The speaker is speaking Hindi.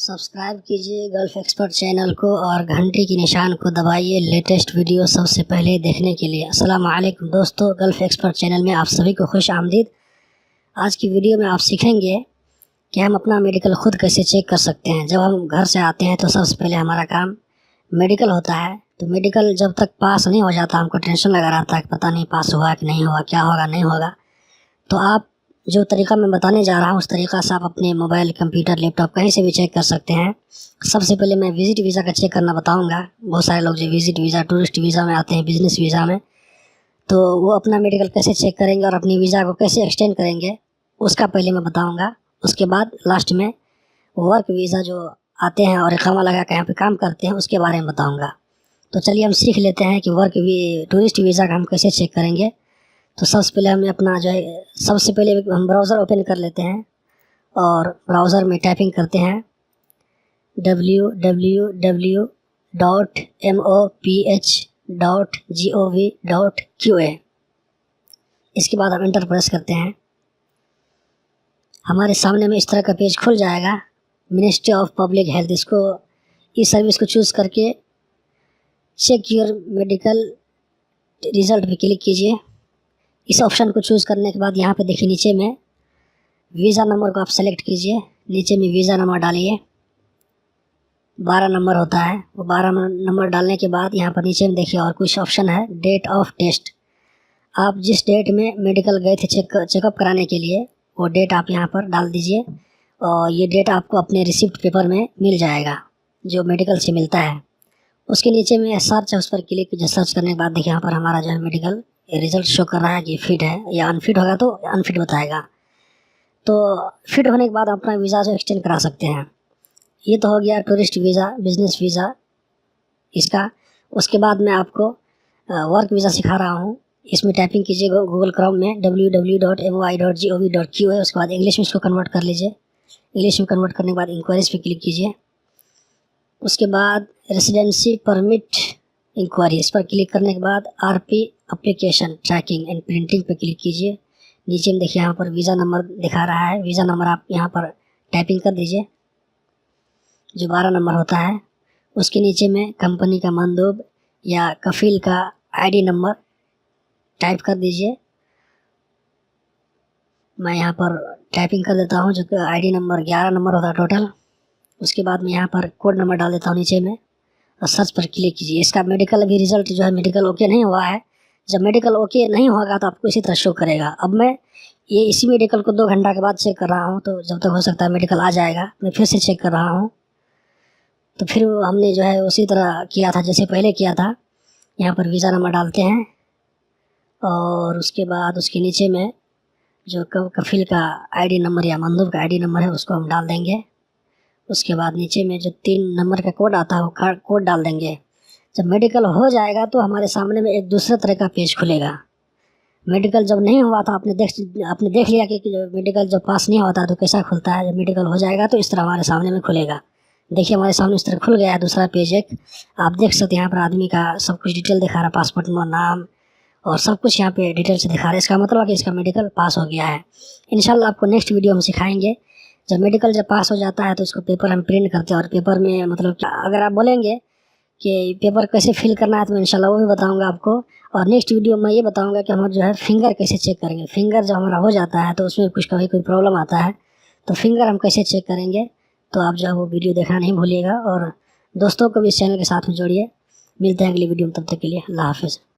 सब्सक्राइब कीजिए गल्फ़ एक्सपर्ट चैनल को और घंटी की निशान को दबाइए लेटेस्ट वीडियो सबसे पहले देखने के लिए। अस्सलाम वालेकुम दोस्तों, गल्फ़ एक्सपर्ट चैनल में आप सभी को खुश आमदीद। आज की वीडियो में आप सीखेंगे कि हम अपना मेडिकल ख़ुद कैसे चेक कर सकते हैं। जब हम घर से आते हैं तो सबसे पहले हमारा काम मेडिकल होता है। तो मेडिकल जब तक पास नहीं हो जाता हमको टेंशन लगा रहता है कि पता नहीं पास हुआ कि नहीं हुआ, क्या होगा नहीं होगा। तो आप जो तरीका मैं बताने जा रहा हूँ उस तरीक़ा से आप अपने मोबाइल, कंप्यूटर, लैपटॉप कहीं से भी चेक कर सकते हैं। सबसे पहले मैं विज़िट वीज़ा का चेक करना बताऊँगा। बहुत सारे लोग जो विज़िट वीज़ा, टूरिस्ट वीज़ा में आते हैं, बिज़नेस वीज़ा में, तो वो अपना मेडिकल कैसे चेक करेंगे और अपनी वीज़ा को कैसे एक्सटेंड करेंगे उसका पहले मैं बताऊँगा। उसके बाद लास्ट में वर्क वीज़ा जो आते हैं और इक़ामा लगा के यहाँ पे काम करते हैं उसके बारे में बताऊँगा। तो चलिए हम सीख लेते हैं कि टूरिस्ट वीज़ा का हम कैसे चेक करेंगे। तो सबसे पहले हमें अपना जो है सबसे पहले हम ब्राउज़र ओपन कर लेते हैं और ब्राउज़र में टाइपिंग करते हैं www.moph.gov.qa। इसके बाद हम इंटर प्रेस करते हैं। हमारे सामने में इस तरह का पेज खुल जाएगा। मिनिस्ट्री ऑफ पब्लिक हेल्थ, इस सर्विस को चूज़ करके चेक योर मेडिकल रिज़ल्ट पे क्लिक कीजिए। इस ऑप्शन को चूज़ करने के बाद यहाँ पे देखिए नीचे में वीज़ा नंबर को आप सेलेक्ट कीजिए। नीचे में वीज़ा नंबर डालिए, 12 नंबर होता है। वो 12 नंबर डालने के बाद यहाँ पर नीचे में देखिए और कुछ ऑप्शन है, डेट ऑफ टेस्ट। आप जिस डेट में मेडिकल गए थे चेकअप कराने के लिए वो डेट आप यहाँ पर डाल दीजिए और ये डेट आपको अपने रिसिप्ट पेपर में मिल जाएगा जो मेडिकल से मिलता है। उसके नीचे में सर्च है, उस पर क्लिक कीजिए। सर्च करने के बाद देखिए यहाँ पर हमारा जो है मेडिकल रिज़ल्ट शो कर रहा है कि फिट है या अनफिट होगा तो अनफिट बताएगा। तो फिट होने के बाद अपना वीज़ा जो एक्सटेंड करा सकते हैं। ये तो हो गया टूरिस्ट वीज़ा, बिज़नेस वीज़ा इसका। उसके बाद मैं आपको वर्क वीज़ा सिखा रहा हूँ। इसमें टाइपिंग कीजिए गूगल क्रोम में www.moi.gov.qa। उसके बाद इंग्लिश में इसको कन्वर्ट कर लीजिए। इंग्लिश में कन्वर्ट करने के बाद इंक्वायरीज़ पे क्लिक कीजिए। उसके बाद रेसिडेंसी परमिट इंक्वायरी, इस पर क्लिक करने के बाद RP application tracking and printing पे क्लिक कीजिए। नीचे में देखिए यहाँ पर वीज़ा नंबर दिखा रहा है। वीज़ा नंबर आप यहाँ पर टाइपिंग कर दीजिए जो 12 नंबर होता है। उसके नीचे में कंपनी का मंदूब या कफ़ील का ID नंबर टाइप कर दीजिए। मैं यहाँ पर टाइपिंग कर देता हूँ जो कि ID नंबर 11 नंबर होता है टोटल। उसके बाद मैं यहाँ पर कोड नंबर डाल देता हूँ नीचे में और सर्च पर क्लिक कीजिए। इसका मेडिकल अभी रिज़ल्ट जो है मेडिकल ओके नहीं हुआ है। जब मेडिकल ओके नहीं होगा तो आपको इसी तरह शो करेगा। अब मैं इसी मेडिकल को 2 घंटा के बाद चेक कर रहा हूँ, तो जब तक हो सकता है मेडिकल आ जाएगा। मैं फिर से चेक कर रहा हूँ। तो फिर हमने जो है उसी तरह किया था जैसे पहले किया था। यहाँ पर वीज़ा नंबर डालते हैं और उसके बाद उसके नीचे में जो कफ़ील का ID नंबर या मंदूब का ID नंबर है उसको हम डाल देंगे। उसके बाद नीचे में जो 3 नंबर का कोड आता है वो कोड डाल देंगे। जब मेडिकल हो जाएगा तो हमारे सामने में एक दूसरे तरह का पेज खुलेगा। मेडिकल जब नहीं हुआ था आपने देख लिया कि मेडिकल जब पास नहीं होता तो कैसा खुलता है। जब मेडिकल हो जाएगा तो इस तरह हमारे सामने में खुलेगा। देखिए हमारे सामने इस तरह खुल गया है दूसरा पेज एक। आप देख सकते हैं यहाँ पर आदमी का सब कुछ डिटेल दिखा रहा है, पासपोर्ट नंबर, नाम और सब कुछ यहाँ पे डिटेल से दिखा रहा है। इसका मतलब है कि इसका मेडिकल पास हो गया है। इंशाल्लाह आपको नेक्स्ट वीडियो में सिखाएंगे। जब मेडिकल पास हो जाता है तो इसको पेपर हम प्रिंट करते हैं और पेपर में मतलब अगर आप बोलेंगे कि पेपर कैसे फिल करना है तो मैं इंशाल्लाह वो भी बताऊंगा आपको। और नेक्स्ट वीडियो में ये बताऊंगा कि हम जो है फिंगर कैसे चेक करेंगे। फिंगर जब हमारा हो जाता है तो उसमें कभी कोई प्रॉब्लम आता है तो फिंगर हम कैसे चेक करेंगे। तो आप जो है वो वीडियो देखना नहीं भूलिएगा और दोस्तों को भी इस चैनल के साथ में जोड़िए। मिलते हैं अगली वीडियो में, तब तक के लिए अल्लाह हाफ़िज़।